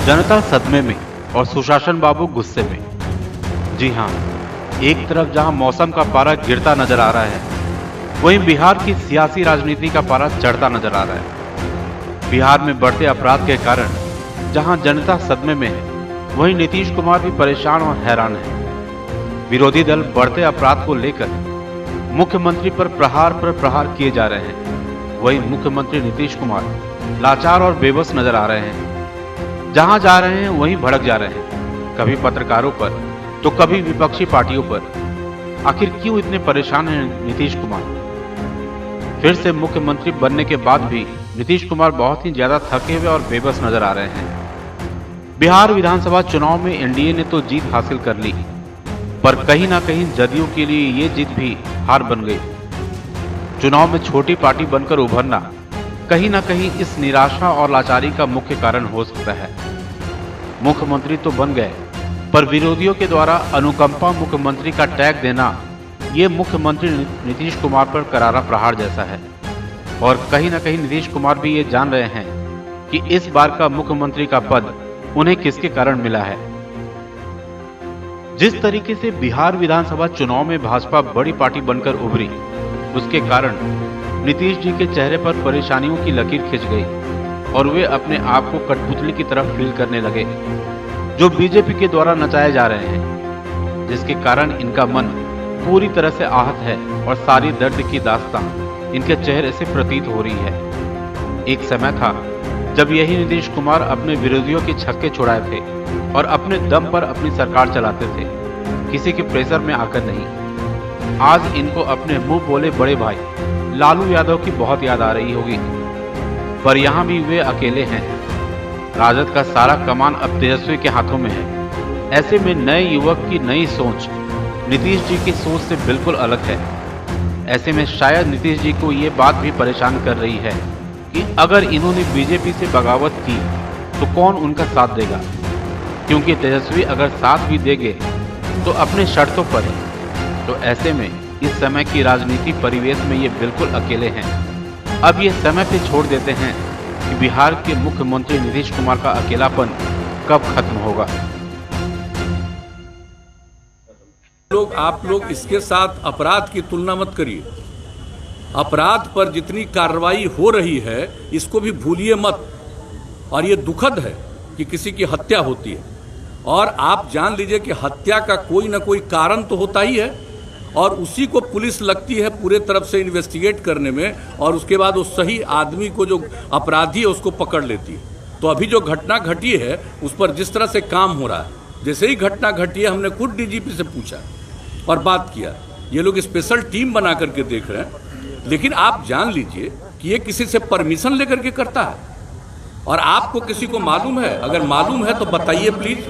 जनता सदमे में और सुशासन बाबू गुस्से में। जी हां, एक तरफ जहां मौसम का पारा गिरता नजर आ रहा है, वहीं बिहार की सियासी राजनीति का पारा चढ़ता नजर आ रहा है। बिहार में बढ़ते अपराध के कारण जहां जनता सदमे में है, वहीं नीतीश कुमार भी परेशान और हैरान है। विरोधी दल बढ़ते अपराध को लेकर मुख्यमंत्री पर प्रहार किए जा रहे हैं। वहीं मुख्यमंत्री नीतीश कुमार लाचार और बेबस नजर आ रहे हैं। जहां जा रहे हैं वहीं भड़क जा रहे हैं, कभी पत्रकारों पर तो कभी विपक्षी पार्टियों पर। आखिर क्यों इतने परेशान हैं नीतीश कुमार? फिर से मुख्यमंत्री बनने के बाद भी नीतीश कुमार बहुत ही ज्यादा थके हुए और बेबस नजर आ रहे हैं। बिहार विधानसभा चुनाव में एनडीए ने तो जीत हासिल कर ली, पर कहीं ना कहीं जदयू के लिए ये जीत भी हार बन गई। चुनाव में छोटी पार्टी बनकर उभरना कहीं ना कहीं इस निराशा और लाचारी का मुख्य कारण हो सकता है। मुख्यमंत्री तो बन गए, पर विरोधियों के द्वारा अनुकंपा मुख्यमंत्री का टैग देना ये मुख्यमंत्री नीतीश कुमार पर करारा प्रहार जैसा है। और कहीं ना कहीं नीतीश कुमार भी ये जान रहे हैं कि इस बार का मुख्यमंत्री का पद उन्हें किसके कारण मिला है। जिस तरीके से बिहार विधानसभा चुनाव में भाजपा बड़ी पार्टी बनकर उभरी, उसके कारण नीतीश जी के चेहरे पर परेशानियों की लकीर खिंच गई और वे अपने आप को कठपुतली की तरफ फील करने लगे, जो बीजेपी के द्वारा नचाए जा रहे हैं, जिसके कारण इनका मन पूरी तरह से आहत है और सारी दर्द की दास्तां इनके चेहरे से प्रतीत हो रही है। एक समय था जब यही नीतीश कुमार अपने विरोधियों के छक्के छुड़ाए थे और अपने दम पर अपनी सरकार चलाते थे, किसी के प्रेशर में आकर नहीं। आज इनको अपने मुंह बोले बड़े भाई लालू यादव की बहुत याद आ रही होगी, पर यहां भी वे अकेले हैं। राजद का सारा कमान अब तेजस्वी के हाथों में है। ऐसे में नए युवक की नई सोच नीतीश जी की सोच से बिल्कुल अलग है। ऐसे में शायद नीतीश जी को ये बात भी परेशान कर रही है कि अगर इन्होंने बीजेपी से बगावत की तो कौन उनका साथ देगा, क्योंकि तेजस्वी अगर साथ भी देंगे तो अपने शर्तों पर है। तो ऐसे में इस समय की राजनीति परिवेश में ये बिल्कुल अकेले हैं। अब ये समय पे छोड़ देते हैं कि बिहार के मुख्यमंत्री नीतीश कुमार का अकेलापन कब खत्म होगा। आप लोग इसके साथ अपराध की तुलना मत करिए। अपराध पर जितनी कार्रवाई हो रही है इसको भी भूलिए मत। और ये दुखद है कि किसी की हत्या होती है, और आप जान लीजिए कि हत्या का कोई ना कोई कारण तो होता ही है, और उसी को पुलिस लगती है पूरे तरफ से इन्वेस्टिगेट करने में, और उसके बाद उस सही आदमी को, जो अपराधी है, उसको पकड़ लेती है। तो अभी जो घटना घटी है उस पर जिस तरह से काम हो रहा है, जैसे ही घटना घटी है हमने खुद डीजीपी से पूछा और बात किया। ये लोग स्पेशल टीम बना करके देख रहे हैं, लेकिन आप जान लीजिए कि ये किसी से परमिशन लेकर के करता है। और आपको किसी को मालूम है? अगर मालूम है तो बताइए प्लीज।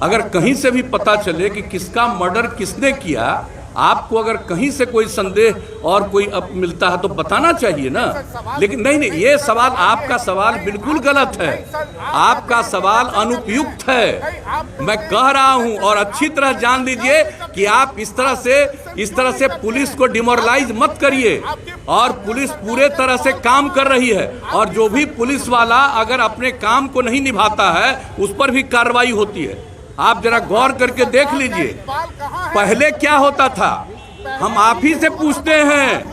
अगर कहीं से भी पता चले कि किसका मर्डर किसने किया, आपको अगर कहीं से कोई संदेह और कोई अब मिलता है तो बताना चाहिए ना। लेकिन नहीं, ये सवाल, आपका सवाल बिल्कुल गलत है। आपका सवाल अनुपयुक्त है, मैं कह रहा हूं। और अच्छी तरह जान लीजिए कि आप इस तरह से पुलिस को डिमोरलाइज मत करिए। और पुलिस पूरे तरह से काम कर रही है, और जो भी पुलिस वाला अगर अपने काम को नहीं निभाता है उस पर भी कार्रवाई होती है। आप जरा गौर करके देख लीजिए, पहले क्या होता था, हम आप ही से पूछते हैं,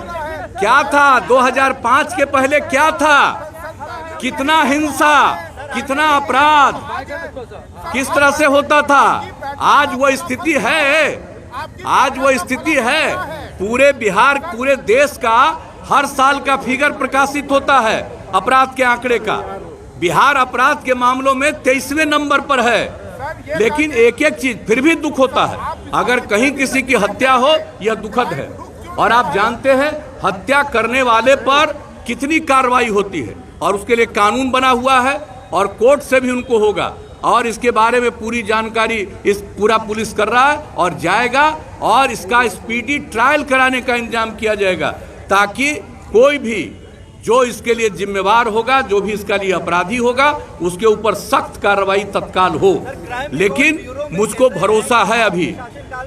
क्या था 2005 के पहले? क्या था? कितना हिंसा, कितना अपराध, किस तरह से होता था? आज वो स्थिति है, आज वो स्थिति है। पूरे बिहार, पूरे देश का हर साल का फिगर प्रकाशित होता है अपराध के आंकड़े का। बिहार अपराध के मामलों में 23वें नंबर पर है। लेकिन एक एक चीज फिर भी दुख होता है, अगर कहीं किसी की हत्या हो, यह दुखद है। और आप जानते हैं हत्या करने वाले पर कितनी कार्रवाई होती है, और उसके लिए कानून बना हुआ है, और कोर्ट से भी उनको होगा। और इसके बारे में पूरी जानकारी इस पूरा पुलिस कर रहा है और जाएगा, और इसका स्पीडी ट्रायल कराने का इंतजाम किया जाएगा, ताकि कोई भी जो इसके लिए जिम्मेवार होगा, जो भी इसका लिए अपराधी होगा, उसके ऊपर सख्त कार्रवाई तत्काल हो। लेकिन मुझको भरोसा है, अभी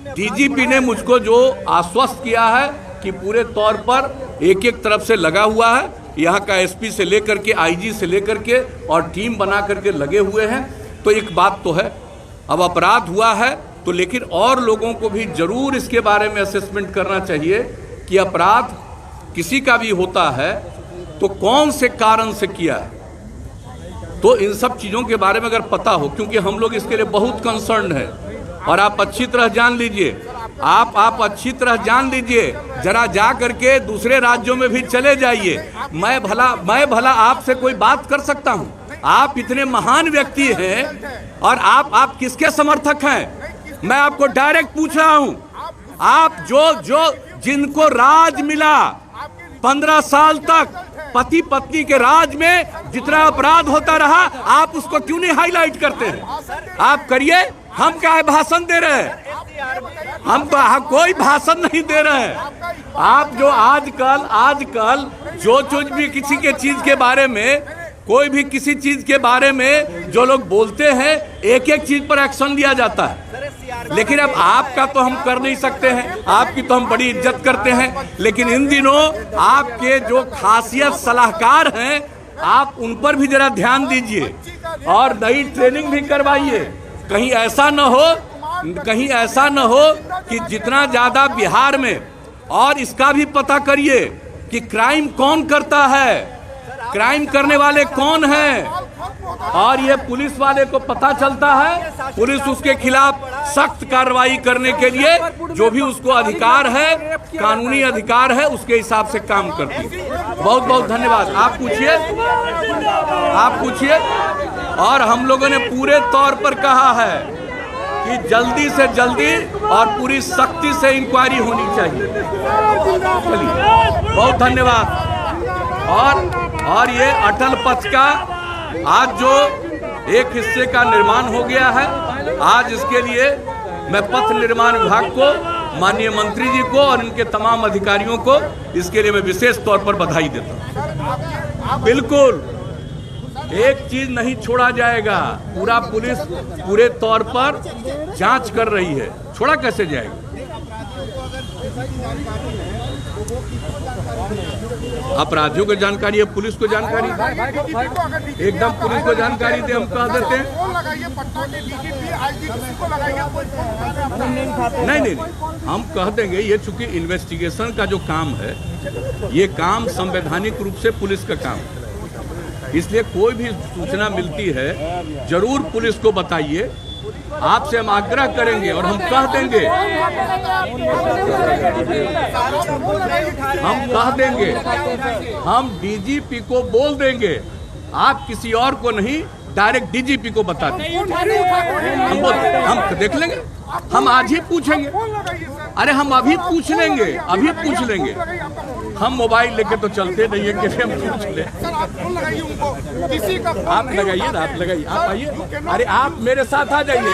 डीजीपी ने मुझको जो आश्वस्त किया है कि पूरे तौर पर एक एक तरफ से लगा हुआ है, यहाँ का एसपी से लेकर के आईजी से लेकर के और टीम बना करके लगे हुए हैं। तो एक बात तो है, अब अपराध हुआ है तो लेकिन और लोगों को भी जरूर इसके बारे में असेसमेंट करना चाहिए कि अपराध किसी का भी होता है तो कौन से कारण से किया है। तो इन सब चीज़ों के बारे में अगर पता हो, क्योंकि हम लोग इसके लिए बहुत कंसर्न है, और आप अच्छी तरह जान लीजिए, आप अच्छी तरह जान लीजिए, जरा जा करके दूसरे राज्यों में भी चले जाइए। मैं भला आपसे कोई बात कर सकता हूँ? आप इतने महान व्यक्ति हैं और आप किसके समर्थक हैं? मैं आपको डायरेक्ट पूछ रहा हूँ। आप जो जिनको राज मिला 15 साल तक, पति पत्नी के राज में जितना अपराध होता रहा, आप उसको क्यों नहीं हाईलाइट करते हैं? आप करिए, हम क्या है भाषण दे रहे हैं? हम कोई भाषण नहीं दे रहे हैं। आप जो आजकल जो भी किसी के चीज के बारे में, कोई भी किसी चीज के बारे में जो लोग बोलते हैं, एक एक चीज पर एक्शन लिया जाता है। लेकिन अब आपका तो हम कर नहीं सकते हैं, आपकी तो हम बड़ी इज्जत करते हैं, लेकिन इन दिनों आपके जो खासियत सलाहकार हैं, आप उन पर भी जरा ध्यान दीजिए और नई ट्रेनिंग भी करवाइए। कहीं ऐसा न हो कि जितना ज्यादा बिहार में, और इसका भी पता करिए कि क्राइम कौन करता है, क्राइम करने वाले कौन हैं, और ये पुलिस वाले को पता चलता है, पुलिस उसके खिलाफ सख्त कार्रवाई करने के लिए जो भी उसको अधिकार है, कानूनी अधिकार है, उसके हिसाब से काम करती है। बहुत बहुत धन्यवाद। आप पूछिए। और हम लोगों ने पूरे तौर पर कहा है कि जल्दी से जल्दी और पूरी सख्ती से इंक्वायरी होनी चाहिए। चलिए, बहुत धन्यवाद। और ये अटल पथ का आज जो एक हिस्से का निर्माण हो गया है, आज इसके लिए मैं पथ निर्माण विभाग को, माननीय मंत्री जी को और इनके तमाम अधिकारियों को इसके लिए मैं विशेष तौर पर बधाई देता हूँ। बिल्कुल एक चीज नहीं छोड़ा जाएगा, पूरा पुलिस पूरे तौर पर जांच कर रही है, छोड़ा कैसे जाएगा? अपराधियों को जानकारी है, पुलिस को जानकारी, एकदम पुलिस को जानकारी दे, हम कह देते हैं। नहीं, हम कह देंगे। ये चूंकि इन्वेस्टिगेशन का जो काम है, ये काम संवैधानिक रूप से पुलिस का काम है, इसलिए कोई भी सूचना मिलती है जरूर पुलिस को बताइए। आपसे हम आग्रह करेंगे और हम कह देंगे, हम डीजीपी को बोल देंगे, आप किसी और को नहीं, डायरेक्ट डीजीपी को बता दें। हम देख लेंगे, हम आज ही पूछेंगे। अरे हम अभी पूछ लेंगे। हम मोबाइल लेके तो चलते नहीं है कि हम पूछ ले। आप लगाइए, आप आइए। अरे आप मेरे साथ आ जाइए।